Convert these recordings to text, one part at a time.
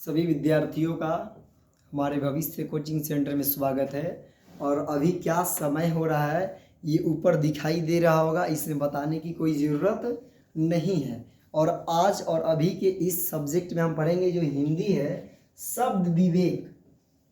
सभी विद्यार्थियों का हमारे भविष्य कोचिंग सेंटर में स्वागत है। और अभी क्या समय हो रहा है ये ऊपर दिखाई दे रहा होगा, इसमें बताने की कोई ज़रूरत नहीं है। और आज और अभी के इस सब्जेक्ट में हम पढ़ेंगे जो हिंदी है, शब्द विवेक,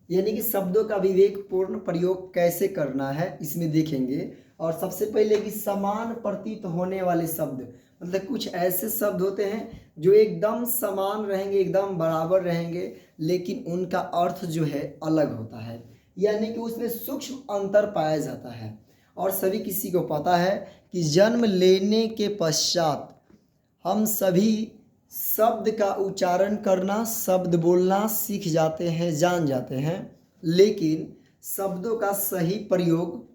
यानी कि शब्दों का विवेकपूर्ण प्रयोग कैसे करना है इसमें देखेंगे। और सबसे पहले कि समान प्रतीत होने वाले शब्द, मतलब कुछ ऐसे शब्द होते हैं जो एकदम समान रहेंगे, एकदम बराबर रहेंगे, लेकिन उनका अर्थ जो है अलग होता है, यानी कि उसमें सूक्ष्म अंतर पाया जाता है। और सभी किसी को पता है कि जन्म लेने के पश्चात हम सभी शब्द का उच्चारण करना, शब्द बोलना सीख जाते हैं, जान जाते हैं, लेकिन शब्दों का सही प्रयोग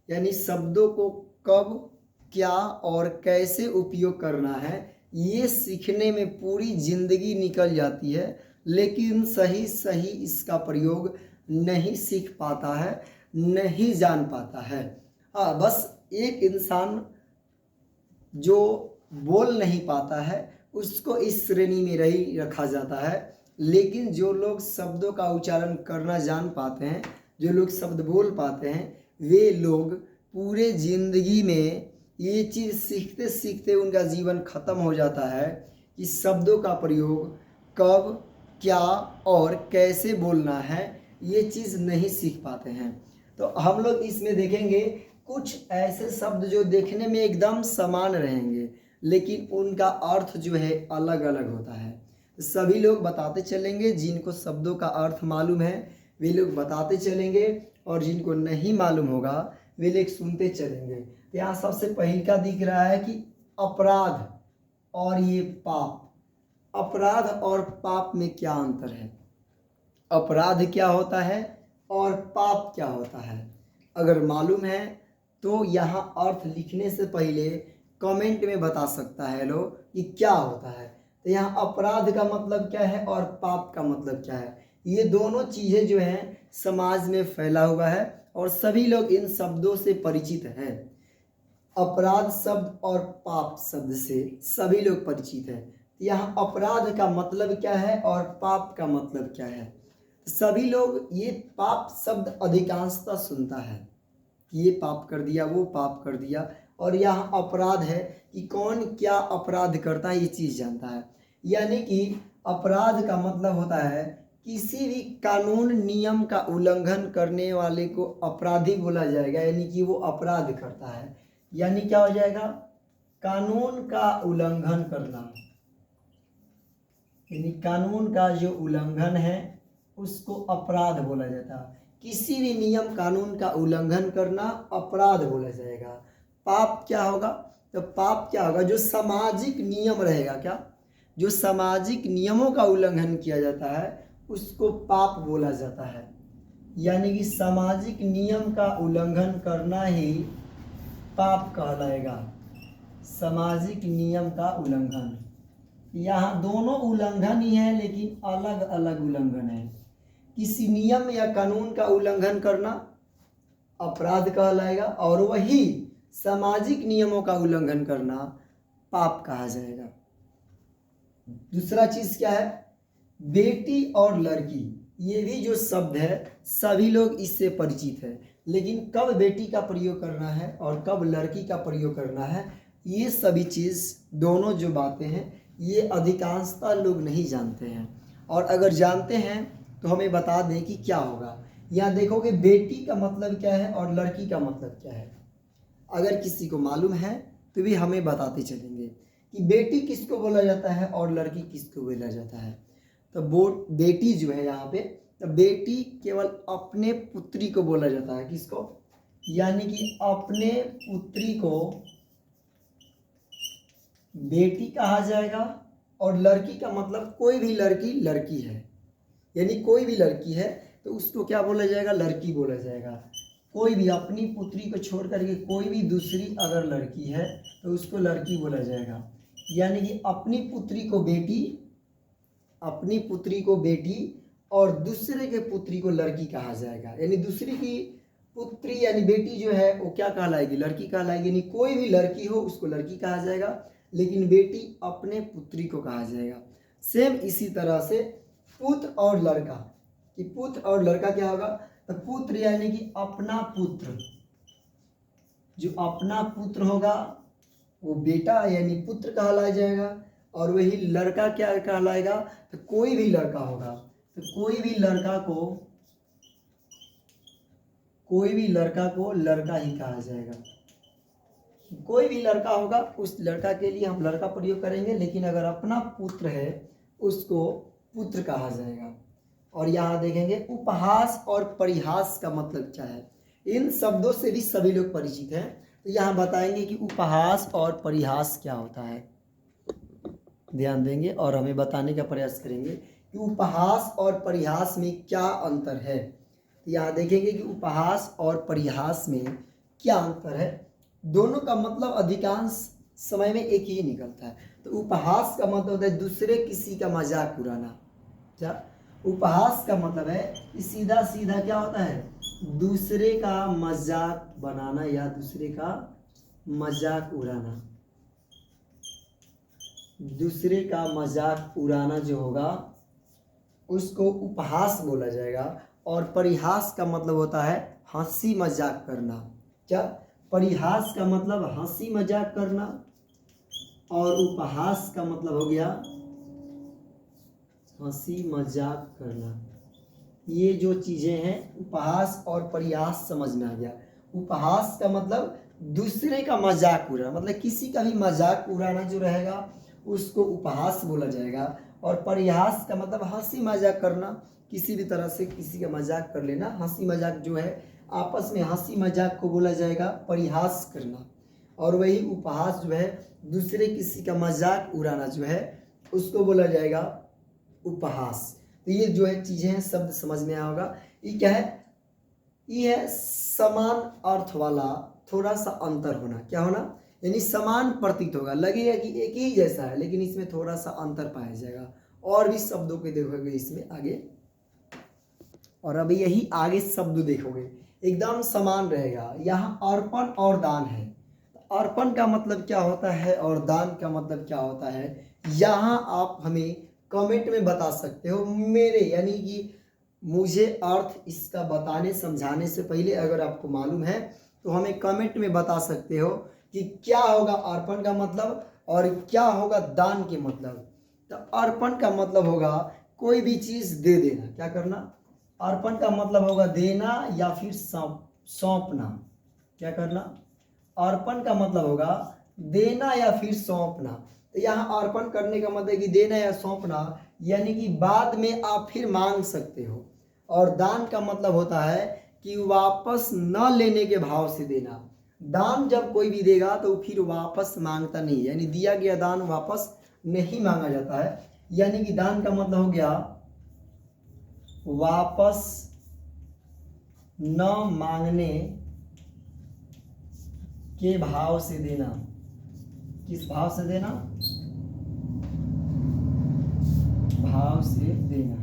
यानी शब्दों को कब, क्या और कैसे उपयोग करना है ये सीखने में पूरी जिंदगी निकल जाती है, लेकिन सही सही इसका प्रयोग नहीं सीख पाता है, नहीं जान पाता है। हाँ, बस एक इंसान जो बोल नहीं पाता है उसको इस श्रेणी में ही रखा जाता है, लेकिन जो लोग शब्दों का उच्चारण करना जान पाते हैं, जो लोग शब्द बोल पाते हैं, वे लोग पूरे ज़िंदगी में ये चीज़ सीखते सीखते उनका जीवन ख़त्म हो जाता है कि शब्दों का प्रयोग कब, क्या और कैसे बोलना है ये चीज़ नहीं सीख पाते हैं। तो हम लोग इसमें देखेंगे कुछ ऐसे शब्द जो देखने में एकदम समान रहेंगे, लेकिन उनका अर्थ जो है अलग अलग होता है। सभी लोग बताते चलेंगे, जिनको शब्दों का अर्थ मालूम है वे लोग बताते चलेंगे, और जिनको नहीं मालूम होगा वे लोग सुनते चलेंगे। यहाँ सबसे पहले का दिख रहा है कि अपराध और ये पाप। अपराध और पाप में क्या अंतर है, अपराध क्या होता है और पाप क्या होता है, अगर मालूम है तो यहाँ अर्थ लिखने से पहले कमेंट में बता सकता है लोग कि क्या होता है। तो यहाँ अपराध का मतलब क्या है और पाप का मतलब क्या है, ये दोनों चीज़ें जो हैं समाज में फैला हुआ है और सभी लोग इन शब्दों से परिचित हैं। अपराध शब्द और पाप शब्द से सभी लोग परिचित हैं। यहाँ अपराध का मतलब क्या है और पाप का मतलब क्या है, सभी लोग ये पाप शब्द अधिकांशतः सुनता है कि ये पाप कर दिया, वो पाप कर दिया। और यहाँ अपराध है कि कौन क्या अपराध करता है ये चीज़ जानता है, यानी कि अपराध का मतलब होता है किसी भी कानून नियम का उल्लंघन करने वाले को अपराधी बोला जाएगा, यानी कि वो अपराध करता है। यानी क्या हो जाएगा, कानून का उल्लंघन करना, यानी कानून का जो उल्लंघन है उसको अपराध बोला जाता है। किसी भी नियम कानून का उल्लंघन करना अपराध बोला जाएगा। पाप क्या होगा, तो पाप क्या होगा, जो सामाजिक नियम रहेगा, क्या जो सामाजिक नियमों का उल्लंघन किया जाता है उसको पाप बोला जाता है। यानी कि सामाजिक नियम का उल्लंघन करना ही पाप कहलाएगा। सामाजिक नियम का उल्लंघन, यहाँ दोनों उल्लंघन ही है लेकिन अलग अलग उल्लंघन है। किसी नियम या कानून का उल्लंघन करना अपराध कहलाएगा, और वही सामाजिक नियमों का उल्लंघन करना पाप कहा जाएगा। दूसरा चीज क्या है, बेटी और लड़की, ये भी जो शब्द है सभी लोग इससे परिचित है, लेकिन कब बेटी का प्रयोग करना है और कब लड़की का प्रयोग करना है ये सभी चीज़, दोनों जो बातें हैं ये अधिकांशतः लोग नहीं जानते हैं। और अगर जानते हैं तो हमें बता दें कि क्या होगा। यहाँ देखोगे बेटी का मतलब क्या है और लड़की का मतलब क्या है, अगर किसी को मालूम है तो भी हमें बताते चलेंगे कि बेटी किसको बोला जाता है और लड़की किसको बोला जाता है। तो वो बेटी जो है यहाँ पे, तो बेटी केवल अपने पुत्री को बोला जाता है, किसको, यानी कि अपने पुत्री को बेटी कहा जाएगा। और लड़की का मतलब कोई भी लड़की, लड़की है, यानी कोई भी लड़की है तो उसको क्या बोला जाएगा, लड़की बोला जाएगा। कोई भी अपनी पुत्री को छोड़ करके कोई भी दूसरी अगर लड़की है तो उसको लड़की बोला जाएगा। यानी कि अपनी पुत्री को बेटी, अपनी पुत्री को बेटी और दूसरे के पुत्री को लड़की कहा जाएगा। यानी दूसरी की पुत्री यानी बेटी जो है वो क्या कहलाएगी, लड़की कहलाएगी। यानी कोई भी लड़की हो उसको लड़की कहा जाएगा, लेकिन बेटी अपने पुत्री को कहा जाएगा। सेम इसी तरह से पुत्र और लड़का, कि पुत्र और लड़का क्या होगा, तो पुत्र यानी कि अपना पुत्र, जो अपना पुत्र होगा वो बेटा यानी पुत्र कहलाया जाएगा, और वही लड़का क्या कहलाएगा, तो कोई भी लड़का होगा, तो कोई भी लड़का को लड़का ही कहा जाएगा। कोई भी लड़का होगा उस लड़का के लिए हम लड़का प्रयोग करेंगे, लेकिन अगर अपना पुत्र है उसको पुत्र कहा जाएगा। और यहाँ देखेंगे उपहास और परिहास का मतलब क्या है। इन शब्दों से भी सभी लोग परिचित हैं, तो यहाँ बताएंगे कि उपहास और परिहास क्या होता है। ध्यान देंगे और हमें बताने का प्रयास करेंगे कि उपहास और परिहास में क्या अंतर है। तो यहाँ देखेंगे कि उपहास और परिहास में क्या अंतर है। दोनों का मतलब अधिकांश समय में एक ही निकलता है। तो उपहास का मतलब होता है दूसरे किसी का मजाक उड़ाना। क्या उपहास का मतलब है कि सीधा सीधा क्या होता है, दूसरे का मजाक बनाना या दूसरे का मजाक उड़ाना। दूसरे का मजाक उड़ाना जो होगा उसको उपहास बोला जाएगा। और परिहास का मतलब होता है हंसी मजाक करना। क्या परिहास का मतलब हंसी मजाक करना और उपहास का मतलब हो गया हंसी मजाक करना। ये जो चीजें हैं उपहास और परिहास समझ में आ गया। उपहास का मतलब दूसरे का मजाक उड़ाना, मतलब किसी का भी मजाक उड़ाना जो रहेगा उसको उपहास बोला जाएगा। और परिहास का मतलब हंसी मजाक करना, किसी भी तरह से किसी का मजाक कर लेना। हंसी मजाक जो है आपस में हंसी मजाक को बोला जाएगा परिहास करना। और वही उपहास जो है दूसरे किसी का मजाक उड़ाना जो है उसको बोला जाएगा उपहास। तो ये जो है चीजें हैं, शब्द समझ में आया होगा। ये क्या है, ये है समान अर्थ वाला थोड़ा सा अंतर होना। क्या होना, यानी समान प्रतीत होगा, लगेगा कि एक ही जैसा है, लेकिन इसमें थोड़ा सा अंतर पाया जाएगा। और भी शब्दों के देखोगे इसमें आगे, और अभी यही आगे शब्द देखोगे एकदम समान रहेगा। यहाँ अर्पण और दान है। अर्पण का मतलब क्या होता है और दान का मतलब क्या होता है, यहाँ आप हमें कमेंट में बता सकते हो। मेरे यानी कि मुझे अर्थ इसका बताने समझाने से पहले अगर आपको मालूम है तो हमें कमेंट में बता सकते हो कि क्या होगा अर्पण का मतलब और क्या होगा दान के मतलब। तो अर्पण का मतलब होगा कोई भी चीज दे देना। क्या करना, अर्पण का मतलब होगा देना या फिर सौंपना। क्या करना, अर्पण का मतलब होगा देना या फिर सौंपना। तो यहाँ अर्पण करने का मतलब कि देना या सौंपना, यानी कि बाद में आप फिर मांग सकते हो। और दान का मतलब होता है कि वापस न लेने के भाव से देना। दान जब कोई भी देगा तो फिर वापस मांगता नहीं, यानी दिया गया दान वापस नहीं मांगा जाता है। यानी कि दान का मतलब हो गया वापस न मांगने के भाव से देना। किस भाव से देना, भाव से देना।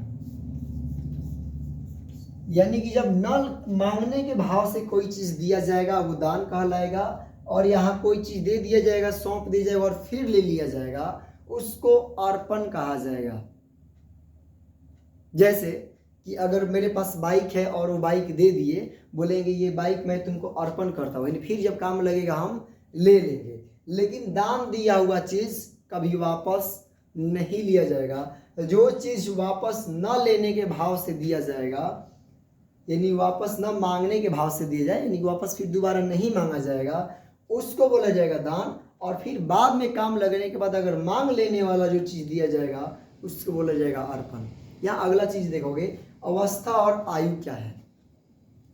यानी कि जब न मांगने के भाव से कोई चीज दिया जाएगा वो दान कहलाएगा। और यहाँ कोई चीज दे दिया जाएगा, सौंप दिया जाएगा और फिर ले लिया जाएगा, उसको अर्पण कहा जाएगा। जैसे कि अगर मेरे पास बाइक है और वो बाइक दे दिए, बोलेंगे ये बाइक मैं तुमको अर्पण करता हूँ, यानी फिर जब काम लगेगा हम ले लेंगे। लेकिन दान दिया हुआ चीज कभी वापस नहीं लिया जाएगा। जो चीज वापस न लेने के भाव से दिया जाएगा, यानी वापस न मांगने के भाव से दिया जाए, यानी वापस फिर दोबारा नहीं मांगा जाएगा, उसको बोला जाएगा दान। और फिर बाद में काम लगने के बाद अगर मांग लेने वाला जो चीज दिया जाएगा उसको बोला जाएगा अर्पण। यहाँ अगला चीज देखोगे अवस्था और आयु क्या है,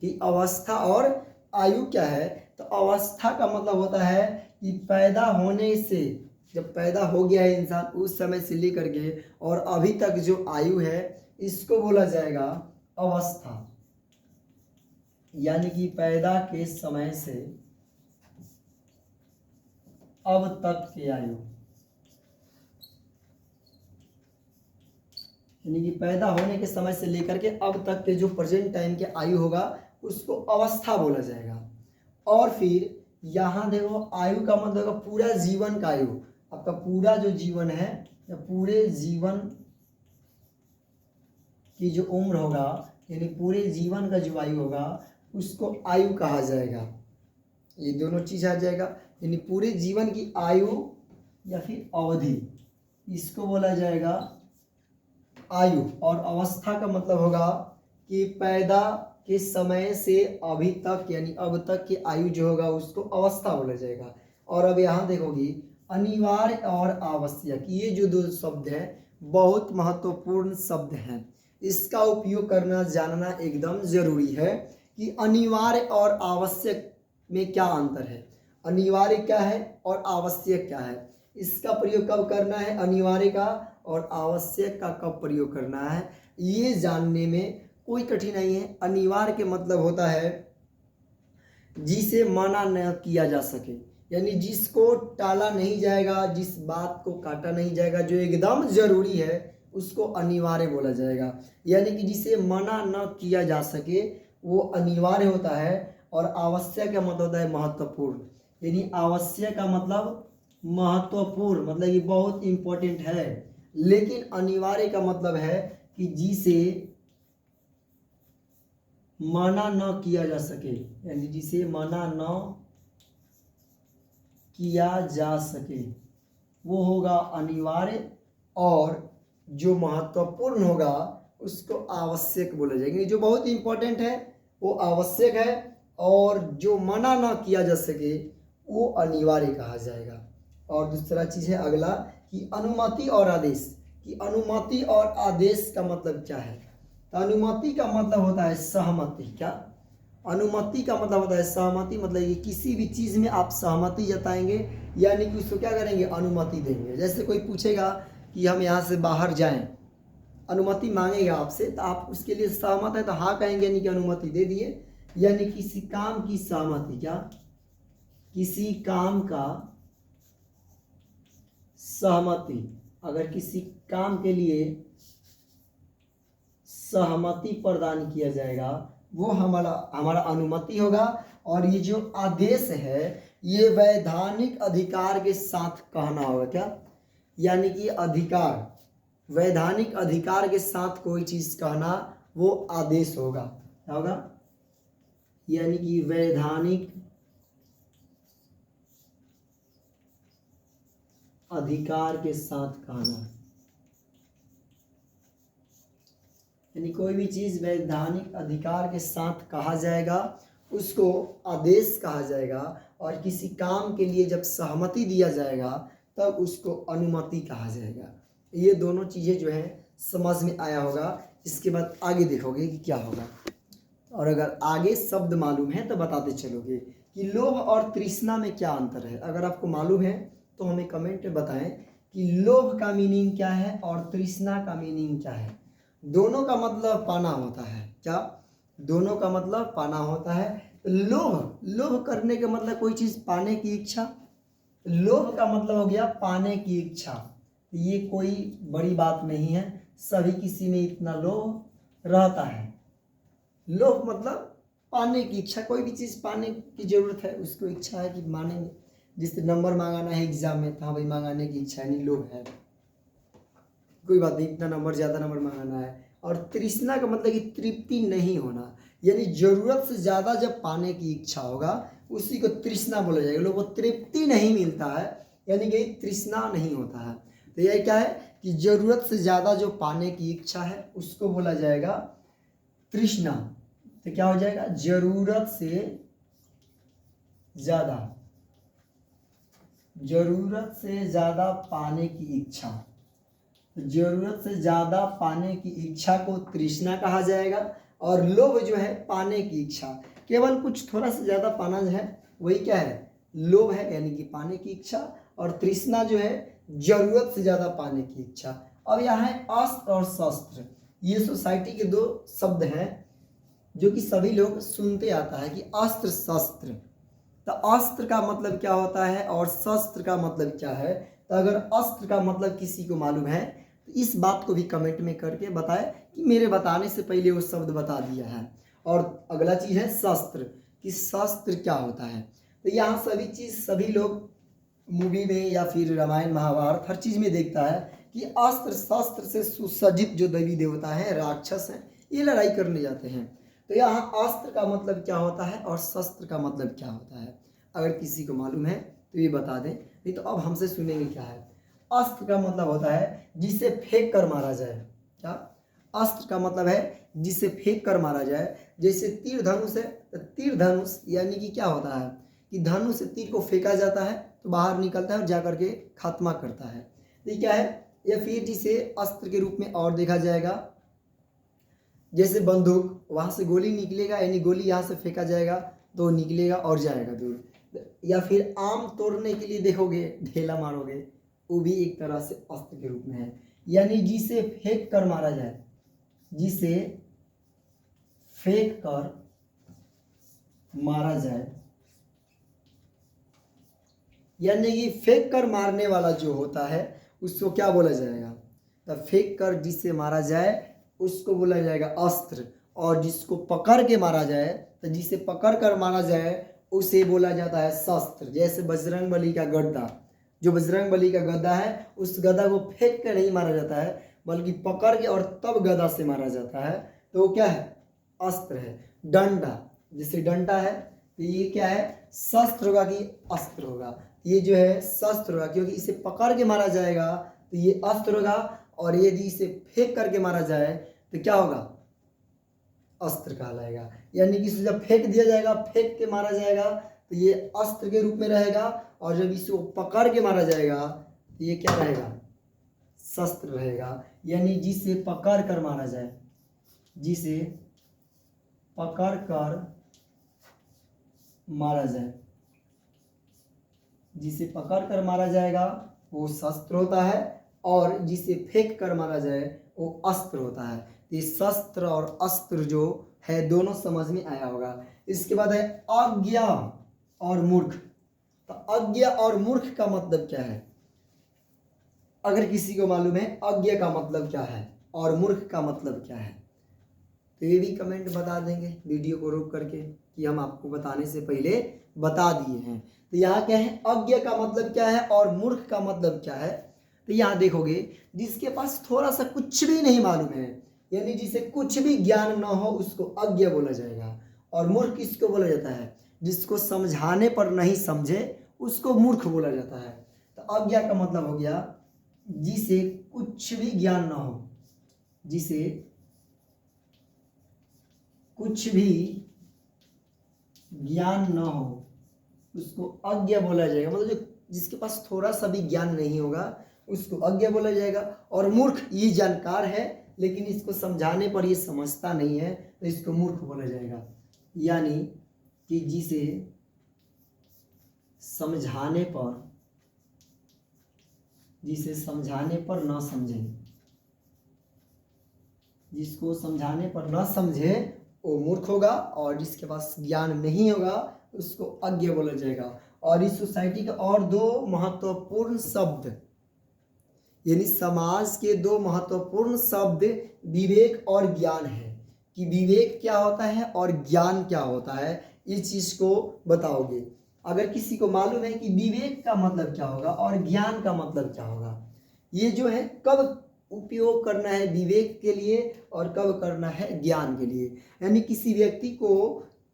कि अवस्था और आयु क्या है। तो अवस्था का मतलब होता है कि पैदा होने से, जब पैदा हो गया है इंसान उस समय से लेकर के और अभी तक जो आयु है इसको बोला जाएगा अवस्था। यानी कि पैदा के समय से अब तक की आयु, यानी कि पैदा होने के समय से लेकर के अब तक के जो प्रेजेंट टाइम के आयु होगा उसको अवस्था बोला जाएगा। और फिर यहाँ देखो आयु का मतलब होगा पूरा जीवन का आयु। आपका पूरा जो जीवन है या पूरे जीवन की जो उम्र होगा यानी पूरे जीवन का जो आयु होगा उसको आयु कहा जाएगा। ये दोनों चीज़ आ जाएगा, यानी पूरे जीवन की आयु या फिर अवधि, इसको बोला जाएगा आयु। और अवस्था का मतलब होगा कि पैदा के समय से अभी तक यानी अब तक की आयु जो होगा उसको अवस्था बोला जाएगा। और अब यहाँ देखोगी अनिवार्य और आवश्यक, ये जो दो शब्द हैं बहुत महत्वपूर्ण शब्द हैं। इसका उपयोग करना जानना एकदम जरूरी है कि अनिवार्य और आवश्यक में क्या अंतर है, अनिवार्य क्या है और आवश्यक क्या है, इसका प्रयोग कब करना है, अनिवार्य का और आवश्यक का कब प्रयोग करना है, ये जानने में कोई कठिनाई है। अनिवार्य के मतलब होता है जिसे मना न किया जा सके, यानी जिसको टाला नहीं जाएगा, जिस बात को काटा नहीं जाएगा, जो एकदम जरूरी है उसको अनिवार्य बोला जाएगा। यानी कि जिसे मना न किया जा सके वो अनिवार्य होता है। और आवश्यक का मतलब होता है महत्वपूर्ण, यानी आवश्यक का मतलब महत्वपूर्ण, मतलब ये बहुत इम्पोर्टेंट है। लेकिन अनिवार्य का मतलब है कि जिसे मना न किया जा सके, यानी जिसे मना न किया जा सके वो होगा अनिवार्य। और जो महत्वपूर्ण होगा उसको आवश्यक बोला जाएगा। जो बहुत इंपॉर्टेंट है वो आवश्यक है और जो मना ना किया जा सके वो अनिवार्य कहा जाएगा। और दूसरा चीज़ है अगला कि अनुमति और आदेश, कि अनुमति और आदेश का मतलब क्या है। तो अनुमति का मतलब होता है सहमति। क्या अनुमति का मतलब होता है सहमति, मतलब ये किसी भी चीज़ में आप सहमति जताएंगे यानी कि उसको क्या करेंगे, अनुमति देंगे। जैसे कोई पूछेगा कि हम यहाँ से बाहर जाएं, अनुमति मांगेगा आपसे, तो आप उसके लिए सहमत है तो हाँ कहेंगे, यानी कि अनुमति दे दिए। यानी किसी काम की सहमति, क्या किसी काम का सहमति, अगर किसी काम के लिए सहमति प्रदान किया जाएगा वो हमारा अनुमति होगा। और ये जो आदेश है ये वैधानिक अधिकार के साथ कहना होगा। क्या यानी कि अधिकार, वैधानिक अधिकार के साथ कोई चीज़ कहना वो आदेश होगा। क्या होगा, यानी कि वैधानिक अधिकार के साथ कहना, यानी कोई भी चीज़ वैधानिक अधिकार के साथ कहा जाएगा उसको आदेश कहा जाएगा। और किसी काम के लिए जब सहमति दिया जाएगा तब उसको अनुमति कहा जाएगा। ये दोनों चीज़ें जो हैं समझ में आया होगा। इसके बाद आगे देखोगे कि क्या होगा। और अगर आगे शब्द मालूम है तो बताते चलोगे कि लोभ और तृष्णा में क्या अंतर है। अगर आपको मालूम है तो हमें कमेंट में बताएं कि लोभ का मीनिंग क्या है और तृष्णा का मीनिंग क्या है। दोनों का मतलब पाना होता है। क्या दोनों का मतलब पाना होता है। लोभ, लोभ करने का मतलब कोई चीज़ पाने की इच्छा। लोभ का मतलब हो गया पाने की इच्छा। ये कोई बड़ी बात नहीं है, सभी किसी में इतना लोभ रहता है। लोभ मतलब पाने की इच्छा, कोई भी चीज़ पाने की जरूरत है, उसको इच्छा है कि मानेंगे। जिससे नंबर मांगाना है एग्जाम में, तो हाँ भाई मांगाने की इच्छा है, नहीं लोभ है, कोई बात नहीं, इतना नंबर ज़्यादा नंबर मांगाना है। और तृष्णा का मतलब कि तृप्ति नहीं होना, यानी ज़रूरत से ज़्यादा जब पाने की इच्छा होगा उसी को तृष्णा बोला जाएगा। लोगों को तृप्ति नहीं मिलता है यानी कि तृष्णा नहीं होता है। तो यह क्या है कि ज़रूरत से ज़्यादा जो पाने की इच्छा है उसको बोला जाएगा तृष्णा। तो क्या हो जाएगा, ज़रूरत से ज़्यादा, ज़रूरत से ज़्यादा पाने की इच्छा। ज़रूरत से ज़्यादा पाने की इच्छा को तृष्णा कहा जाएगा। और लोभ जो है पाने की इच्छा, केवल कुछ थोड़ा सा ज़्यादा पाना जो है वही क्या है, लोभ है, यानी कि पाने की इच्छा। और तृष्णा जो है ज़रूरत से ज़्यादा पाने की इच्छा। अब यहाँ है अस्त्र और शस्त्र। ये सोसाइटी के दो शब्द हैं जो कि सभी लोग सुनते आता है कि अस्त्र शस्त्र। तो अस्त्र का मतलब क्या होता है और शस्त्र का मतलब क्या है। तो अगर अस्त्र का मतलब किसी को मालूम है तो इस बात को भी कमेंट में करके बताए कि मेरे बताने से पहले वो शब्द बता दिया है। और अगला चीज़ है शस्त्र, कि शस्त्र क्या होता है। तो यहाँ सभी लोग मूवी में या फिर रामायण महाभारत हर चीज़ में देखता है कि अस्त्र शस्त्र से सुसज्जित जो देवी देवता हैं, राक्षस हैं, ये लड़ाई करने जाते हैं। तो यहाँ अस्त्र का मतलब क्या होता है और शस्त्र का मतलब क्या होता है, अगर किसी को मालूम है तो ये बता दें, नहीं तो अब हमसे सुनेंगे क्या है। अस्त्र का मतलब होता है जिसे फेंक कर मारा जाए। क्या? अस्त्र का मतलब है जिसे फेंक कर मारा जाए। जैसे तीर धनुष है, तो तीर धनुष यानी कि क्या होता है कि धनुष से तीर को फेंका जाता है तो बाहर निकलता है और जा करके खात्मा करता है। तो ये क्या है, या फिर जिसे अस्त्र के रूप में और देखा जाएगा, जैसे बंदूक, वहां से गोली निकलेगा, यानी गोली यहाँ से फेंका जाएगा तो निकलेगा और जाएगा दूर। या फिर आम तोड़ने के लिए देखोगे, ढेला मारोगे, वो भी एक तरह से अस्त्र के रूप में है। यानी जिसे फेंक कर मारा जाए, जिसे फेंक कर मारा जाए, यानी कि फेंक कर मारने वाला जो होता है उसको क्या बोला जाएगा, तो फेंक कर जिससे मारा जाए उसको बोला जाएगा अस्त्र। और जिसको पकड़ के मारा जाए, तो जिसे पकड़ कर मारा जाए उसे बोला जाता है शस्त्र। जैसे बजरंगबली का गदा, जो बजरंगबली का गदा है, उस गदा को फेंक कर नहीं मारा जाता है बल्कि पकड़ के और तब गदा से मारा जाता है, तो वो क्या है, अस्त्र है। डंडा, जैसे डंडा है तो ये क्या है, शस्त्र होगा कि अस्त्र होगा, ये जो है शस्त्र होगा, क्योंकि इसे पकड़ के मारा जाएगा तो ये अस्त्र होगा, और यदि इसे फेंक करके मारा जाए तो क्या होगा, अस्त्र कहलाएगा। यानी कि इसे जब फेंक दिया जाएगा, फेंक के मारा जाएगा तो ये अस्त्र के रूप में रहेगा, और जब इसको पकड़ के मारा जाएगा तो ये क्या रहेगा, शस्त्र रहेगा। यानी जिसे पकड़ कर मारा जाए, जिसे पकड़ कर मारा जाए, जिसे पकड़ कर मारा जाएगा वो शस्त्र होता है, और जिसे फेंक कर मारा जाए वो अस्त्र होता है। ये शस्त्र और अस्त्र जो है दोनों समझ में आया होगा। इसके बाद है अज्ञा और मूर्ख। तो अज्ञा और मूर्ख का मतलब क्या है, अगर किसी को मालूम है अज्ञा का मतलब क्या है और मूर्ख का मतलब क्या है, तो ये भी कमेंट बता देंगे वीडियो को रोक करके, कि हम आपको बताने से पहले बता दिए हैं। तो यहाँ क्या है, अज्ञा का मतलब क्या है और मूर्ख का मतलब क्या है। तो यहाँ देखोगे, जिसके पास थोड़ा सा कुछ भी नहीं मालूम है, यानी जिसे कुछ भी ज्ञान न हो, उसको अज्ञ बोला जाएगा। और मूर्ख किसको बोला जाता है, जिसको समझाने पर नहीं समझे उसको मूर्ख बोला जाता है। तो अज्ञा का मतलब हो गया जिसे कुछ भी ज्ञान न हो, जिसे कुछ भी ज्ञान न हो उसको अज्ञ बोला जाएगा। मतलब जो जिसके पास थोड़ा सा भी ज्ञान नहीं होगा उसको अज्ञ बोला जाएगा। और मूर्ख ये जानकार है लेकिन इसको समझाने पर ये समझता नहीं है, तो इसको मूर्ख बोला जाएगा। यानी कि जिसे समझाने पर न समझे, जिसको समझाने पर न समझे वो मूर्ख होगा, और जिसके पास ज्ञान नहीं होगा उसको अज्ञ बोला जाएगा। और इस सोसाइटी के और दो महत्वपूर्ण शब्द, यानी समाज के दो महत्वपूर्ण शब्द विवेक और ज्ञान है, कि विवेक क्या होता है और ज्ञान क्या होता है, इस चीज को बताओगे। अगर किसी को मालूम है कि विवेक का मतलब क्या होगा और ज्ञान का मतलब क्या होगा, ये जो है कब उपयोग करना है विवेक के लिए और कब करना है ज्ञान के लिए, यानी किसी व्यक्ति को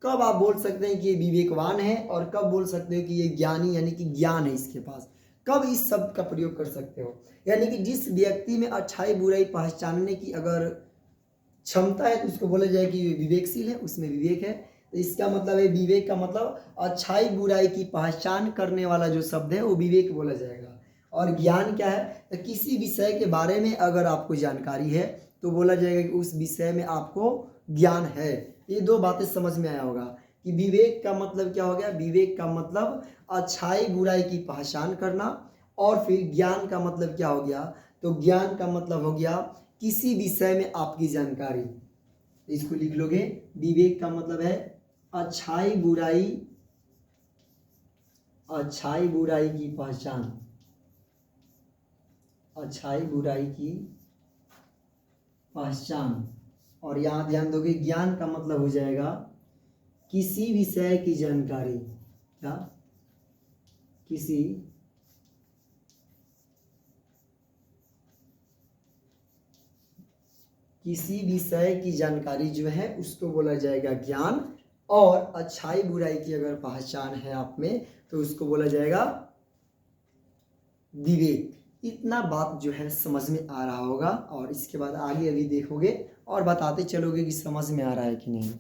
कब आप बोल सकते हैं कि ये विवेकवान है और कब बोल सकते हो कि ये ज्ञानी, यानी कि ज्ञान है इसके पास, कब इस शब्द का प्रयोग कर सकते हो। यानी कि जिस व्यक्ति में अच्छाई बुराई पहचानने की अगर क्षमता है तो उसको बोला जाए कि ये विवेकशील है, उसमें विवेक है। तो इसका मतलब है, विवेक का मतलब अच्छाई बुराई की पहचान करने वाला जो शब्द है वो विवेक बोला जाएगा। और ज्ञान क्या है, तो किसी विषय के बारे में अगर आपको जानकारी है तो बोला जाएगा कि उस विषय में आपको ज्ञान है। ये दो बातें समझ में आया होगा कि विवेक का मतलब क्या हो गया, विवेक का मतलब अच्छाई बुराई की पहचान करना, और फिर ज्ञान का मतलब क्या हो गया, तो ज्ञान का मतलब हो गया किसी विषय में आपकी जानकारी। इसको लिख लोगे, विवेक का मतलब है अच्छाई बुराई की पहचान, अच्छाई बुराई की पहचान। और यहाँ ध्यान दोगे, ज्ञान का मतलब हो जाएगा किसी विषय की जानकारी, क्या, किसी किसी विषय की जानकारी जो है उसको बोला जाएगा ज्ञान, और अच्छाई बुराई की अगर पहचान है आप में तो उसको बोला जाएगा विवेक। इतना बात जो है समझ में आ रहा होगा, और इसके बाद आगे अभी देखोगे और बताते चलोगे कि समझ में आ रहा है कि नहीं।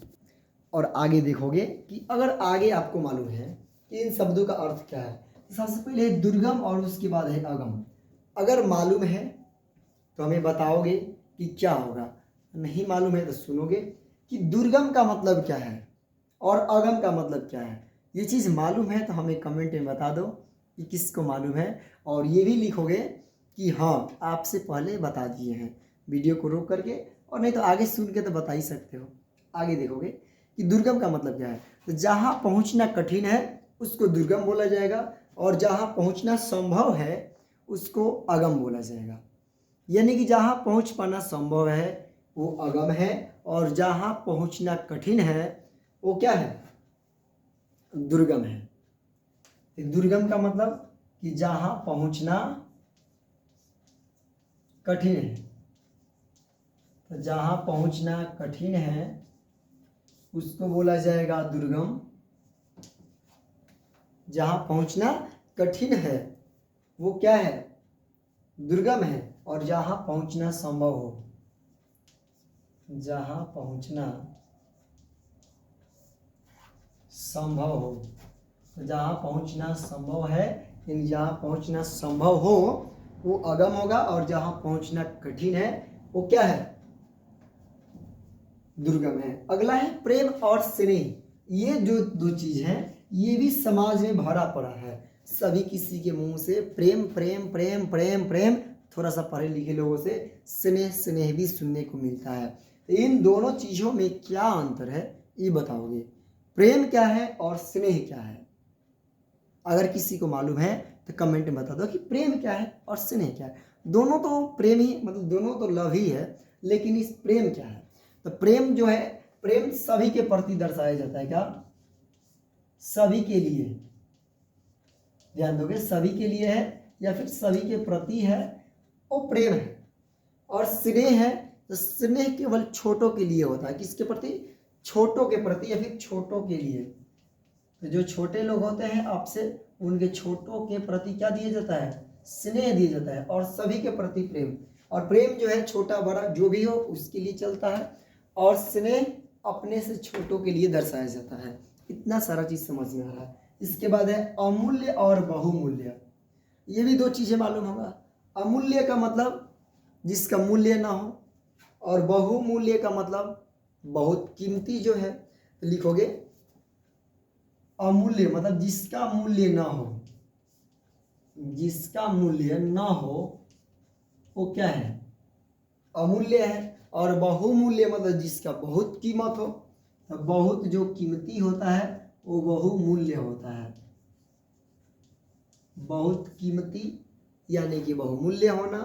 और आगे देखोगे कि अगर आगे आपको मालूम है कि इन शब्दों का अर्थ क्या है, तो सबसे पहले है दुर्गम और उसके बाद है अगम। अगर मालूम है तो हमें बताओगे कि क्या होगा, नहीं मालूम है तो सुनोगे कि दुर्गम का मतलब क्या है और अगम का मतलब क्या है। ये चीज़ मालूम है तो हमें कमेंट में बता दो कि किसको मालूम है, और ये भी लिखोगे कि हाँ आपसे पहले बता दिए हैं, वीडियो को रोक करके, और नहीं तो आगे सुन के तो बता ही सकते हो। आगे देखोगे कि दुर्गम का मतलब क्या है, तो जहाँ पहुँचना कठिन है उसको दुर्गम बोला जाएगा, और जहाँ पहुँचना संभव है उसको अगम बोला जाएगा। यानी कि जहाँ पहुँच पाना संभव है वो अगम है, और जहाँ पहुँचना कठिन है वो क्या है, दुर्गम है। दुर्गम का मतलब कि जहाँ पहुँचना कठिन है, तो जहाँ पहुँचना कठिन है उसको बोला जाएगा दुर्गम। जहाँ पहुँचना कठिन है वो क्या है, दुर्गम है। और जहाँ पहुँचना संभव हो, जहाँ पहुँचना संभव हो, तो जहाँ पहुँचना संभव है, यानी जहाँ पहुँचना संभव हो वो अगम होगा, और जहाँ पहुँचना कठिन है वो क्या है, दुर्गम है। अगला है प्रेम और स्नेह। ये जो दो चीज हैं ये भी समाज में भरा पड़ा है, सभी किसी के मुंह से प्रेम प्रेम प्रेम प्रेम प्रेम, थोड़ा सा पढ़े लिखे लोगों से स्नेह स्नेह भी सुनने को मिलता है। तो इन दोनों चीज़ों में क्या अंतर है ये बताओगे, प्रेम क्या है और स्नेह क्या है। अगर किसी को मालूम है तो कमेंट में बता दो कि प्रेम क्या है और स्नेह क्या है। दोनों तो प्रेम ही, मतलब दोनों तो लव ही है, लेकिन इस प्रेम क्या है। तो प्रेम जो है, प्रेम सभी के प्रति दर्शाया जाता है। क्या, सभी के लिए, ध्यान दोगे, सभी के लिए है या फिर सभी के प्रति है, वो प्रेम है। और स्नेह है तो स्नेह केवल छोटों के लिए होता है। किसके प्रति, छोटों के प्रति, या फिर छोटों के लिए। तो जो छोटे लोग होते हैं आपसे, उनके छोटों के प्रति क्या दिया जाता है, स्नेह दिया जाता है। और सभी के प्रति प्रेम, और प्रेम जो है छोटा बड़ा जो भी हो उसके लिए चलता है, और स्नेह अपने से छोटों के लिए दर्शाया जाता है। इतना सारा चीज समझ में आ रहा है। इसके बाद है अमूल्य और बहुमूल्य। ये भी दो चीजें मालूम होगा। अमूल्य का मतलब जिसका मूल्य ना हो, और बहुमूल्य का मतलब बहुत कीमती जो है। तो लिखोगे अमूल्य मतलब जिसका मूल्य ना हो, जिसका मूल्य ना हो वो क्या है, अमूल्य है। और बहुमूल्य मतलब जिसका बहुत कीमत हो। तो बहुत जो कीमती होता है वो बहुमूल्य होता है। बहुत कीमती यानी कि बहुमूल्य होना।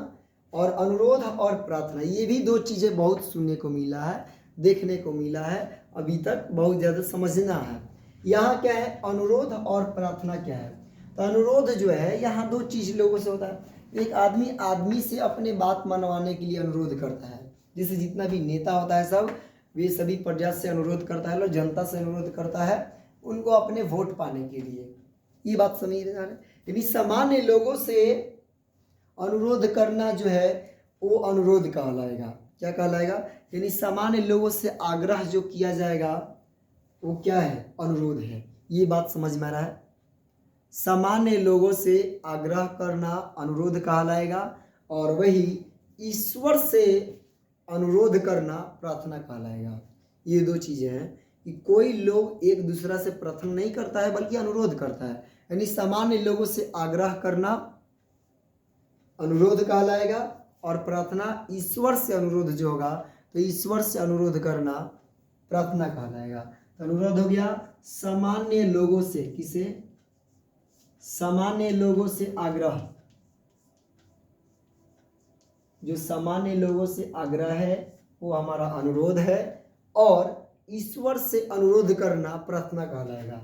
और अनुरोध और प्रार्थना, ये भी दो चीजें बहुत सुनने को मिला है, देखने को मिला है, अभी तक बहुत ज्यादा समझना है। यहाँ क्या है, अनुरोध और प्रार्थना क्या है। तो अनुरोध जो है यहाँ दो चीज लोगों से होता है। एक आदमी आदमी से अपने बात मनवाने के लिए अनुरोध करता है, जैसे जितना भी नेता होता है सब, वे सभी प्रजा से अनुरोध करता है, जनता से अनुरोध करता है उनको अपने वोट पाने के लिए। ये बात समझ रहे हैं। यानी सामान्य लोगों से अनुरोध करना जो है वो अनुरोध कहलाएगा। क्या कहलाएगा, यानी सामान्य लोगों से आग्रह जो किया जाएगा वो क्या है, अनुरोध है। ये बात समझ में आ रहा है। सामान्य लोगों से आग्रह करना अनुरोध कहलाएगा, और वही ईश्वर से अनुरोध करना प्रार्थना कहलाएगा। ये दो चीजें हैं कि कोई लोग एक दूसरा से प्रार्थना नहीं करता है बल्कि अनुरोध करता है। यानी सामान्य लोगों से आग्रह करना अनुरोध कहलाएगा, और प्रार्थना ईश्वर से अनुरोध जो होगा तो ईश्वर से अनुरोध करना प्रार्थना कहलाएगा। तो अनुरोध हो गया सामान्य लोगों से, किसे, सामान्य लोगों से आग्रह, जो सामान्य लोगों से आग्रह है वो हमारा अनुरोध है, और ईश्वर से अनुरोध करना प्रार्थना कहलाएगा।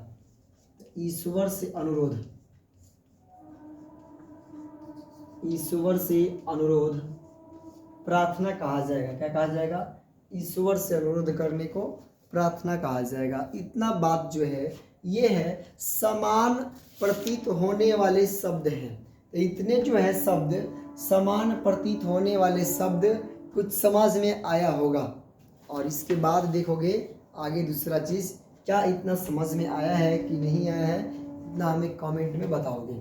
ईश्वर से अनुरोध, ईश्वर से अनुरोध प्रार्थना कहा जाएगा। क्या कहा जाएगा? ईश्वर से अनुरोध करने को प्रार्थना कहा जाएगा। इतना बात जो है ये है समान प्रतीत होने वाले शब्द हैं। तो इतने जो है शब्द, समान प्रतीत होने वाले शब्द कुछ समझ में आया होगा। और इसके बाद देखोगे आगे दूसरा चीज़, क्या इतना समझ में आया है कि नहीं आया है, इतना हमें कमेंट में बताओगे।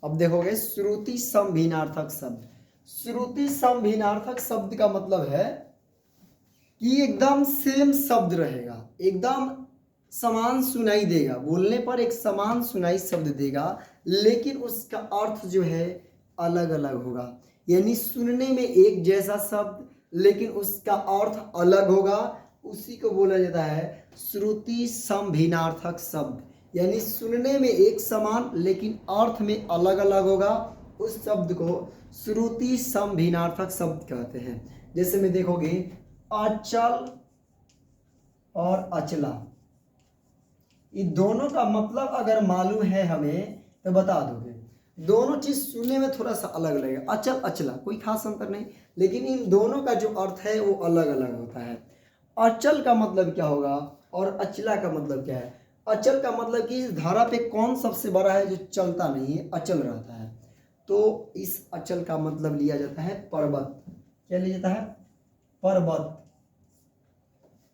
अब देखोगे श्रुति सम भिन्नार्थक शब्द। श्रुति सम भिन्नार्थक शब्द का मतलब है कि एकदम सेम शब्द रहेगा, एकदम समान सुनाई देगा, बोलने पर एक समान सुनाई शब्द देगा, लेकिन उसका अर्थ जो है अलग अलग होगा। यानी सुनने में एक जैसा शब्द लेकिन उसका अर्थ अलग होगा, उसी को बोला जाता है श्रुति सम भिन्नार्थक शब्द। यानी सुनने में एक समान लेकिन अर्थ में अलग अलग होगा, उस शब्द को श्रुति सम भिन्नार्थक शब्द कहते हैं। जैसे में देखोगे अचल और अचला, ये दोनों का मतलब अगर मालूम है हमें तो बता दोगे। दोनों चीज सुनने में थोड़ा सा अलग लगेगा, अचल अचला कोई खास अंतर नहीं, लेकिन इन दोनों का जो अर्थ है वो अलग अलग होता है। अचल का मतलब क्या होगा और अचला का मतलब क्या है? अचल का मतलब कि इस धारा पे कौन सबसे बड़ा है जो चलता नहीं है, अचल रहता है। तो इस अचल का मतलब लिया जाता है पर्वत। क्या लिया जाता है? पर्वत।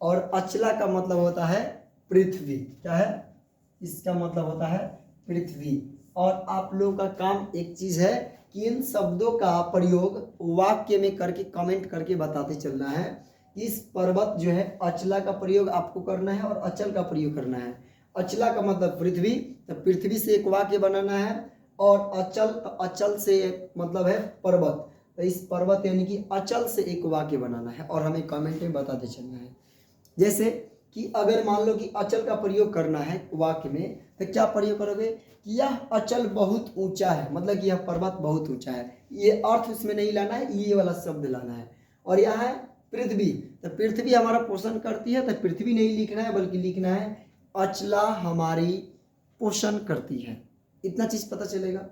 और अचला का मतलब होता है पृथ्वी। क्या है? इसका मतलब होता है पृथ्वी। और आप लोगों का काम एक चीज है कि इन शब्दों का प्रयोग वाक्य में करके कमेंट करके बताते चलना है। इस पर्वत जो है अचला का प्रयोग आपको करना है और अचल का प्रयोग करना है। अचला का मतलब पृथ्वी, तो पृथ्वी से एक वाक्य बनाना है, और अचल, तो अचल से मतलब है पर्वत, तो इस पर्वत यानी कि अचल से एक वाक्य बनाना है और हमें कमेंट में बताते चलना है। जैसे कि अगर मान लो कि अचल का प्रयोग करना है वाक्य में, तो क्या प्रयोग करोगे कि यह अचल बहुत ऊंचा है, मतलब कि यह पर्वत बहुत ऊंचा है, ये अर्थ उसमें नहीं लाना है, ये वाला शब्द लाना है। और यह है पृथ्वी, तो पृथ्वी हमारा पोषण करती है, तो पृथ्वी नहीं लिखना है बल्कि लिखना है अचला हमारी पोषण करती है। इतना चीज पता चलेगा।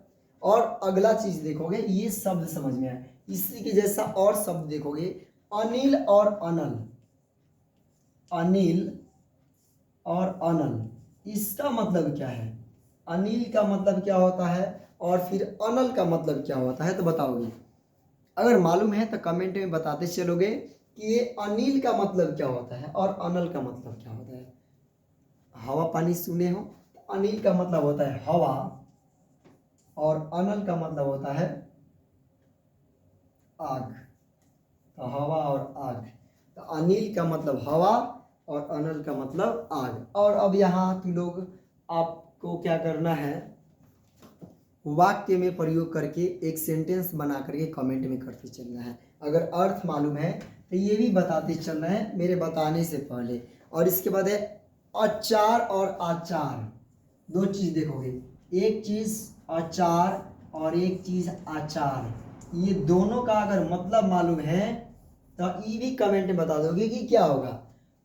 और अगला चीज देखोगे, ये शब्द समझ में आए, इसी के जैसा और शब्द देखोगे अनिल और अनल। अनिल और अनल, इसका मतलब क्या है? अनिल का मतलब क्या होता है और फिर अनल का मतलब क्या होता है, तो बताओगे। अगर मालूम है तो कमेंट में बताते चलोगे कि ये अनिल का मतलब क्या होता है और अनल का मतलब क्या होता है। हवा पानी सुने हो, तो अनिल का मतलब होता है हवा और अनल का मतलब होता है आग। तो हवा और आग, तो अनिल का मतलब हवा और अनल का मतलब आग। और अब यहाँ तुम लोग, आपको क्या करना है, वाक्य में प्रयोग करके एक सेंटेंस बना करके कमेंट में करते चलना है। अगर अर्थ मालूम है तो ये भी बताते चलना है मेरे बताने से पहले। और इसके बाद है अचार और आचार, दो चीज देखोगे, एक चीज अचार और एक चीज आचार। ये दोनों का अगर मतलब मालूम है तो ये भी कमेंट में बता दोगे कि क्या होगा,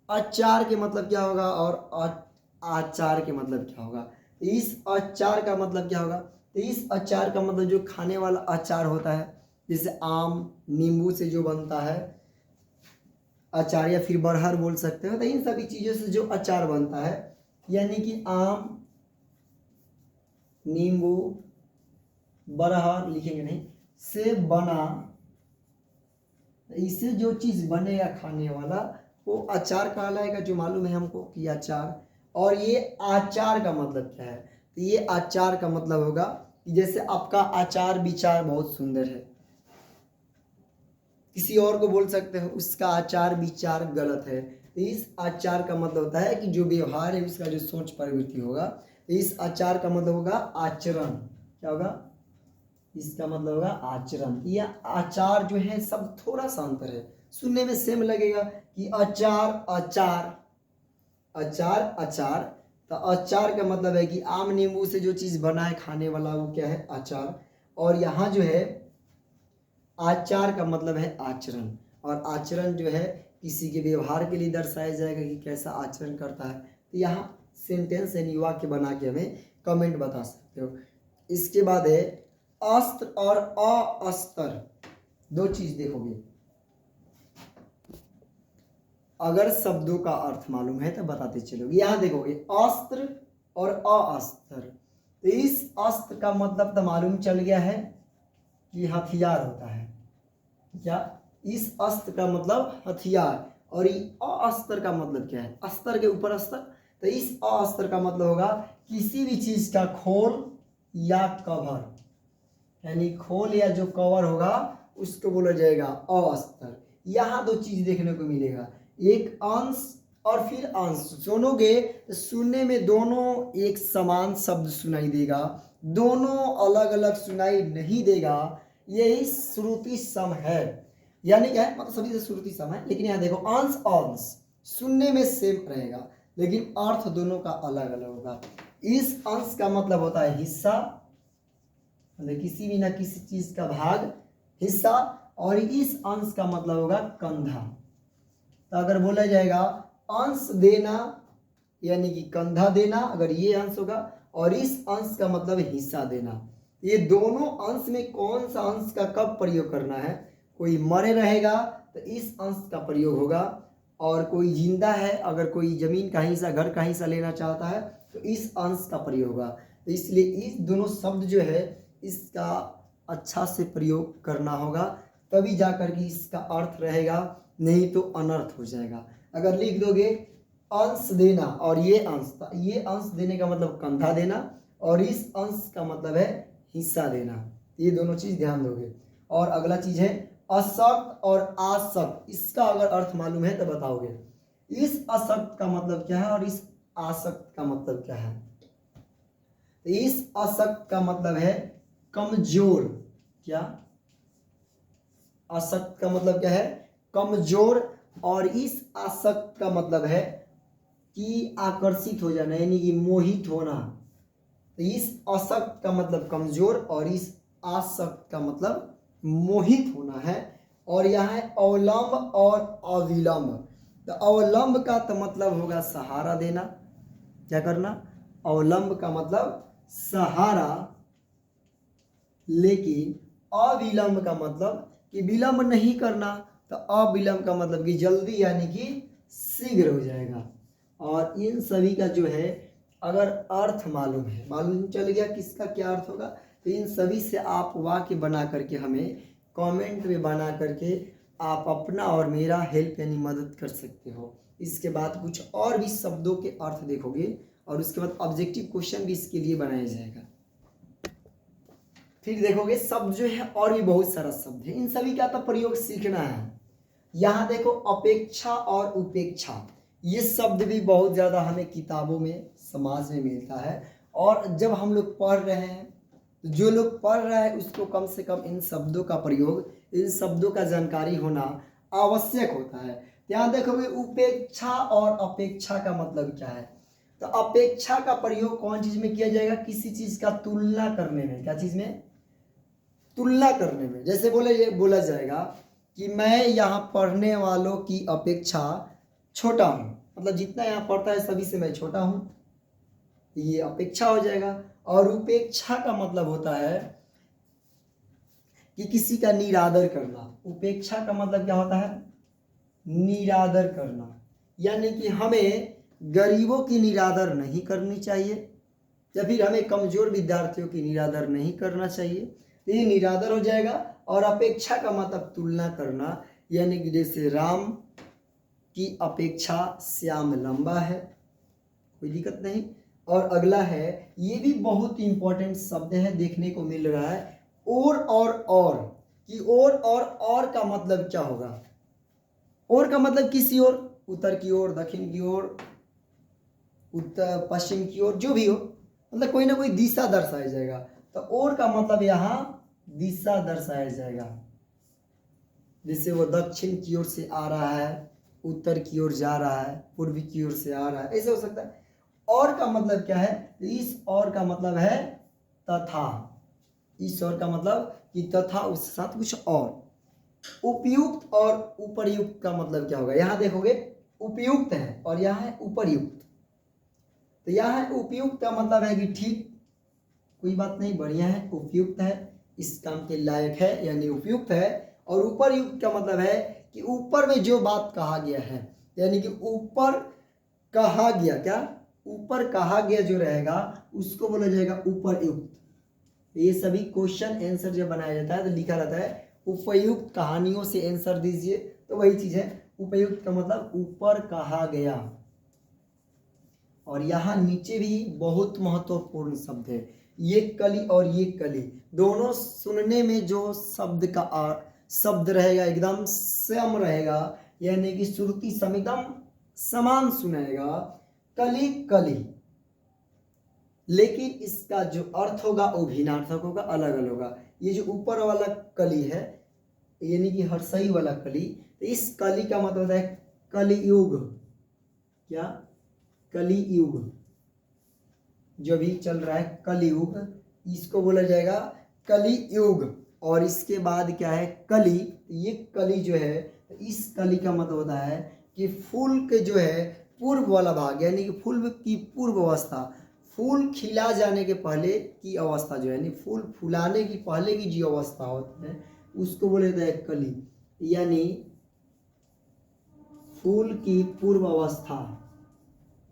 अचार के मतलब क्या होगा और आचार के मतलब क्या होगा। इस अचार का मतलब क्या होगा, तो इस अचार का मतलब जो खाने वाला अचार होता है, जैसे आम नींबू से जो बनता है अचार, या फिर बरहर बोल सकते हो, तो इन सभी चीज़ों से जो अचार बनता है, यानी कि आम नींबू बरहर लिखेंगे नहीं, से बना, इससे जो चीज़ बनेगा खाने वाला वो अचार कहलाएगा, जो मालूम है हमको कि अचार। और ये आचार का मतलब क्या है, तो ये आचार का मतलब होगा कि जैसे आपका आचार विचार बहुत सुंदर है, किसी और को बोल सकते हो उसका आचार विचार गलत है, तो इस आचार का मतलब होता है कि जो व्यवहार है उसका जो सोच प्रवृत्ति होगा, तो इस आचार का मतलब होगा आचरण। क्या होगा? इसका मतलब होगा आचरण। यह आचार जो है सब थोड़ा सा अंतर है, सुनने में सेम लगेगा कि अचार अचार, अचार अचार, तो अचार का मतलब है कि आम नींबू से जो चीज़ बना है खाने वाला वो क्या है, अचार। और यहाँ जो है आचार का मतलब है आचरण, और आचरण जो है किसी के व्यवहार के लिए दर्शाया जाएगा कि कैसा आचरण करता है। तो यहाँ सेंटेंस यानी वाक्य बना के हमें कमेंट बता सकते हो। इसके बाद है अस्त्र और अस्तर। दो चीज देखोगे, अगर शब्दों का अर्थ मालूम है तो बताते चलोगे। यहाँ देखोगे अस्त्र और अअस्त्र, तो इस अस्त्र का मतलब तो मालूम चल गया है कि हथियार होता है। क्या? इस अस्त्र का मतलब हथियार। और ये अस्त्र का मतलब क्या है? अस्त्र के ऊपर अस्त्र, तो इस अस्त्र का मतलब होगा किसी भी चीज का खोल या कवर, यानी खोल या जो कवर होगा उसको बोला जाएगा अस्त्र। यहाँ दो चीज देखने को मिलेगा, एक अंश और फिर अंश। सुनोगे तो सुनने में दोनों एक समान शब्द सुनाई देगा, दोनों अलग अलग सुनाई नहीं देगा। यही श्रुति सम है, यानी क्या है? मतलब सभी से श्रुति सम है, लेकिन यहाँ देखो अंश अंश सुनने में सेम रहेगा, लेकिन अर्थ दोनों का अलग अलग होगा। इस अंश का मतलब होता है हिस्सा, मतलब किसी भी ना किसी चीज का भाग, हिस्सा। और इस अंश का मतलब होगा कंधा। तो अगर बोला जाएगा अंश देना यानी कि कंधा देना, अगर ये अंश होगा, और इस अंश का मतलब हिस्सा देना। ये दोनों अंश में कौन सा अंश का कब प्रयोग करना है? कोई मरे रहेगा तो इस अंश का प्रयोग होगा, और कोई जिंदा है, अगर कोई जमीन का हिस्सा, घर का हिस्सा लेना चाहता है तो इस अंश का प्रयोग होगा। तो इसलिए इस दोनों शब्द जो है इसका अच्छा से प्रयोग करना होगा, तभी जाकर के इसका अर्थ रहेगा, नहीं तो अनर्थ हो जाएगा। अगर लिख दोगे अंश देना और ये अंश, ये अंश देने का मतलब कंधा देना, और इस अंश का मतलब है हिस्सा देना। ये दोनों चीज ध्यान दोगे। और अगला चीज है अशक्त और आसक्त, इसका अगर अर्थ मालूम है तो बताओगे। इस अशक्त का मतलब क्या है और इस आसक्त का मतलब क्या है? तो इस अशक्त का मतलब है कमजोर। क्या? अशक्त का मतलब क्या है? कमजोर। और इस आसक्त का मतलब है कि आकर्षित हो जाना, यानी कि मोहित होना। तो इस अशक्त का मतलब कमजोर और इस आसक्त का मतलब मोहित होना है। और यहाँ है अवलंब और अविलंब। तो अवलंब का तो मतलब होगा सहारा देना, क्या करना? अवलंब का मतलब सहारा, लेकिन अविलंब का मतलब कि विलंब नहीं करना। तो अविलंब का मतलब कि जल्दी, यानी कि शीघ्र हो जाएगा। और इन सभी का जो है अगर अर्थ मालूम है, मालूम चल गया किसका क्या अर्थ होगा, तो इन सभी से आप वाक्य बना करके हमें कमेंट में बना करके आप अपना और मेरा हेल्प यानी मदद कर सकते हो। इसके बाद कुछ और भी शब्दों के अर्थ देखोगे, और उसके बाद ऑब्जेक्टिव क्वेश्चन भी इसके लिए बनाया जाएगा। फिर देखोगे शब्द जो है और भी बहुत सारा शब्द है, इन सभी का तो प्रयोग सीखना है। यहाँ देखो अपेक्षा और उपेक्षा, ये शब्द भी बहुत ज़्यादा हमें किताबों में, समाज में मिलता है। और जब हम लोग पढ़ रहे हैं, जो लोग पढ़ रहा है उसको कम से कम इन शब्दों का प्रयोग, इन शब्दों का जानकारी होना आवश्यक होता है। यहाँ देखोगे उपेक्षा और अपेक्षा का मतलब क्या है? तो अपेक्षा का प्रयोग कौन चीज में किया जाएगा? किसी चीज का तुलना करने में। क्या चीज में? तुलना करने में। जैसे बोला जाएगा कि मैं यहाँ पढ़ने वालों की अपेक्षा छोटा हूँ, मतलब जितना यहाँ पढ़ता है सभी से मैं छोटा हूँ, ये अपेक्षा हो जाएगा। और उपेक्षा का मतलब होता है कि किसी का निरादर करना। उपेक्षा का मतलब क्या होता है? निरादर करना, यानी कि हमें गरीबों की निरादर नहीं करनी चाहिए, या फिर हमें कमजोर विद्यार्थियों की निरादर नहीं करना चाहिए। तो ये निरादर हो जाएगा। और अपेक्षा का मतलब तुलना करना, यानी कि जैसे राम की अपेक्षा श्याम लंबा है, कोई दिक्कत नहीं। और अगला है, ये भी बहुत इंपॉर्टेंट शब्द है, देखने को मिल रहा है, और कि और का मतलब क्या होगा? और का मतलब किसी और, उत्तर की ओर, दक्षिण की ओर, उत्तर पश्चिम की ओर, जो भी हो, मतलब कोई ना कोई दिशा दर्शाया जाएगा। तो और का मतलब यहाँ दिशा दर्शाया जाएगा। जैसे वो दक्षिण की ओर से आ रहा है, उत्तर की ओर जा रहा है, पूर्वी की ओर से आ रहा है, ऐसे हो सकता है। और का मतलब क्या है? इस और का मतलब है तथा। इस और का मतलब कि तथा उसके साथ कुछ और। उपयुक्त और उपर्युक्त का मतलब क्या होगा? यहाँ देखोगे उपयुक्त है और यहाँ है उपर्युक्त। तो यहाँ है उपयुक्त का मतलब है कि ठीक, कोई बात नहीं, बढ़िया है, उपयुक्त है, इस काम के लायक है, यानी उपयुक्त है। और ऊपर युक्त का मतलब है कि ऊपर में जो बात कहा गया है, यानी कि ऊपर कहा गया, क्या ऊपर कहा गया जो रहेगा उसको बोला जाएगा ऊपर युक्त। ये सभी क्वेश्चन आंसर जब बनाया जाता है तो लिखा रहता है उपयुक्त कहानियों से आंसर दीजिए, तो वही चीज है उपयुक्त का मतलब ऊपर कहा गया। और यहाँ नीचे भी बहुत महत्वपूर्ण शब्द है, ये कली और ये कली दोनों सुनने में जो शब्द रहेगा एकदम सम रहेगा, यानी कि श्रुति समितम समान सुनाएगा, कली कली, लेकिन इसका जो अर्थ होगा वो भिन्नार्थक होगा, अलग अलग होगा। ये जो ऊपर वाला कली है यानी कि हर्षई वाला कली, तो इस कली का मतलब है कलियुग, क्या कलियुग जो भी चल रहा है कलियुग, इसको बोला जाएगा कलियुग। और इसके बाद क्या है कली, ये कली जो है इस कली का मतलब होता है कि फूल के जो है पूर्व वाला भाग, यानी कि फूल की पूर्व अवस्था, फूल खिला जाने के पहले की अवस्था जो है, यानी फूल फुलाने की पहले की जो अवस्था होती है उसको बोले जाता है कली, यानी फूल की पूर्व अवस्था।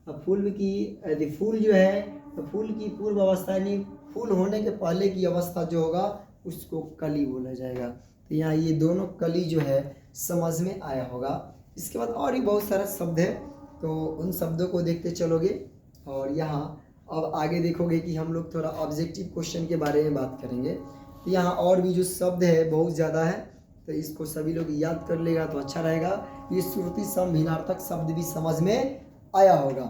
अब फूल की यदि फूल जो है तो फूल की पूर्व अवस्था यानी फूल होने के पहले की अवस्था जो होगा उसको कली बोला जाएगा। तो यहाँ ये दोनों कली जो है समझ में आया होगा। इसके बाद और भी बहुत सारा शब्द है, तो उन शब्दों को देखते चलोगे। और यहाँ अब आगे देखोगे कि हम लोग थोड़ा ऑब्जेक्टिव क्वेश्चन के बारे में बात करेंगे। तो यहाँ और भी जो शब्द है बहुत ज़्यादा है, तो इसको सभी लोग याद कर लेगा तो अच्छा रहेगा। ये श्रुति सम भिन्नार्थक शब्द भी समझ में आया होगा।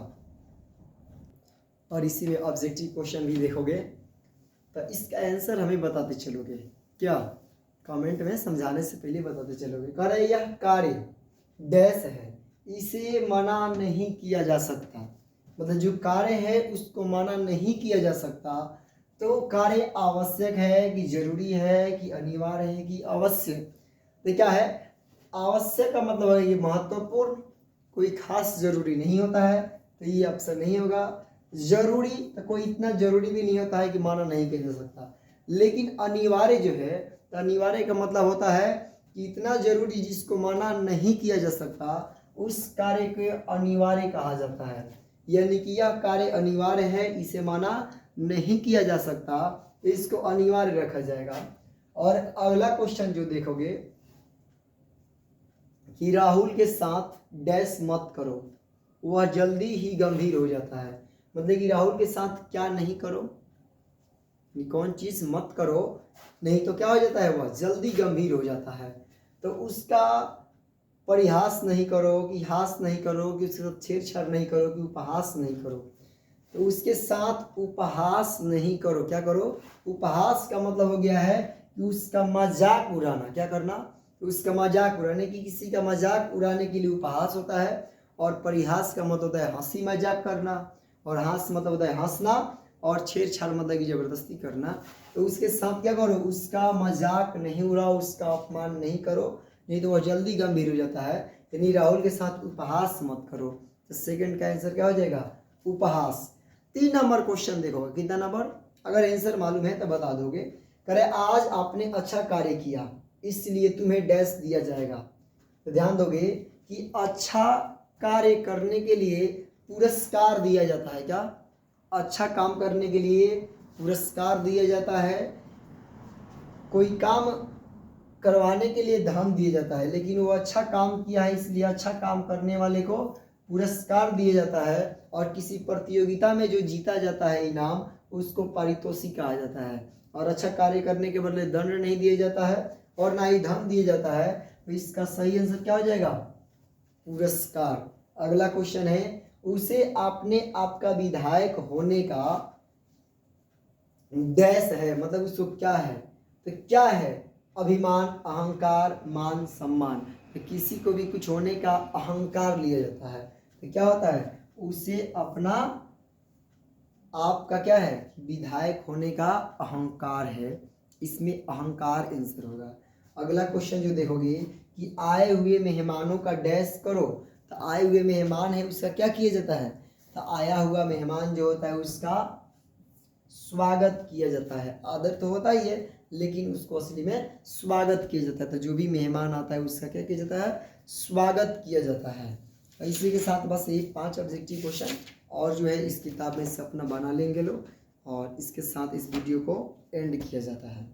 और इसी में ऑब्जेक्टिव क्वेश्चन भी देखोगे तो इसका आंसर हमें बताते चलोगे, क्या कमेंट में समझाने से पहले बताते चलोगे। कह रहे यह कार्य डैश है, इसे मना नहीं किया जा सकता, मतलब जो कार्य है उसको मना नहीं किया जा सकता। तो कार्य आवश्यक है कि जरूरी है कि अनिवार्य है कि अवश्य। तो क्या है आवश्यक का मतलब है ये महत्वपूर्ण, कोई खास जरूरी नहीं होता है, तो ये ऑप्शन नहीं होगा। जरूरी तो कोई इतना जरूरी भी नहीं होता है कि माना नहीं किया जा सकता। लेकिन अनिवार्य जो है, तो अनिवार्य का मतलब होता है कि इतना जरूरी जिसको माना नहीं किया जा सकता उस कार्य को अनिवार्य कहा जाता है। यानी कि यह कार्य अनिवार्य है, इसे माना नहीं किया जा सकता, इसको अनिवार्य रखा जाएगा। और अगला क्वेश्चन जो देखोगे कि राहुल के साथ डैश मत करो, वह जल्दी ही गंभीर हो जाता है। मतलब कि राहुल के साथ क्या नहीं करो, कौन चीज मत करो, नहीं तो क्या हो जाता है वह जल्दी गंभीर हो जाता है। तो उसका परिहास नहीं करो, कि हास नहीं करो, कि उसके साथ छेड़छाड़ नहीं करो, कि उपहास नहीं करो। तो उसके साथ उपहास नहीं करो, क्या करो उपहास का मतलब हो गया है कि उसका मजाक उड़ाना, क्या करना उसका मजाक उड़ाने की, किसी का मजाक उड़ाने के लिए उपहास होता है। और परिहास का मतलब होता है हंसी मजाक करना, और हास मतलब होता है हंसना, और छेड़छाड़ मतलब की जबरदस्ती करना। तो उसके साथ क्या करो उसका मजाक नहीं उड़ाओ, उसका अपमान नहीं करो, नहीं तो वह जल्दी गंभीर हो जाता है। यानी राहुल के साथ उपहास मत करो। तो सेकंड का आंसर क्या हो जाएगा उपहास। 3 नंबर क्वेश्चन देखो, कितना नंबर, अगर आंसर मालूम है तो बता दोगे। करे आज आपने अच्छा कार्य किया इसलिए तुम्हें डैश दिया जाएगा। तो ध्यान दोगे कि अच्छा कार्य करने के लिए पुरस्कार दिया जाता है, क्या अच्छा काम करने के लिए पुरस्कार दिया जाता है। कोई काम करवाने के लिए धन दिया जाता है, लेकिन वो अच्छा काम किया है इसलिए अच्छा काम करने वाले को पुरस्कार दिया जाता है। और किसी प्रतियोगिता में जो जीता जाता है इनाम, उसको पारितोषिक कहा जाता है। और अच्छा कार्य करने के बदले दंड नहीं दिया जाता है और ना ही धन दिया जाता है। तो इसका सही आंसर क्या हो जाएगा पुरस्कार। अगला क्वेश्चन है उसे आपने आपका विधायक होने का डैश है, मतलब उसको क्या है, तो क्या है अभिमान, अहंकार, मान, सम्मान। तो किसी को भी कुछ होने का अहंकार लिया जाता है तो क्या होता है उसे अपना आपका क्या है विधायक होने का अहंकार है, इसमें अहंकार आंसर होगा। अगला क्वेश्चन जो देखोगे कि आए हुए मेहमानों का डैश करो, तो आए हुए मेहमान है उसका क्या किया जाता है, तो आया हुआ मेहमान जो होता है उसका स्वागत किया जाता है। आदर तो होता ही है लेकिन उसको असली में स्वागत किया जाता है। तो जो भी मेहमान आता है उसका क्या किया जाता है, स्वागत किया जाता है। इसी के साथ बस यही 5 ऑब्जेक्टिव क्वेश्चन और जो है इस किताब में से अपना बना लेंगे लोग, और इसके साथ इस वीडियो को एंड किया जाता है।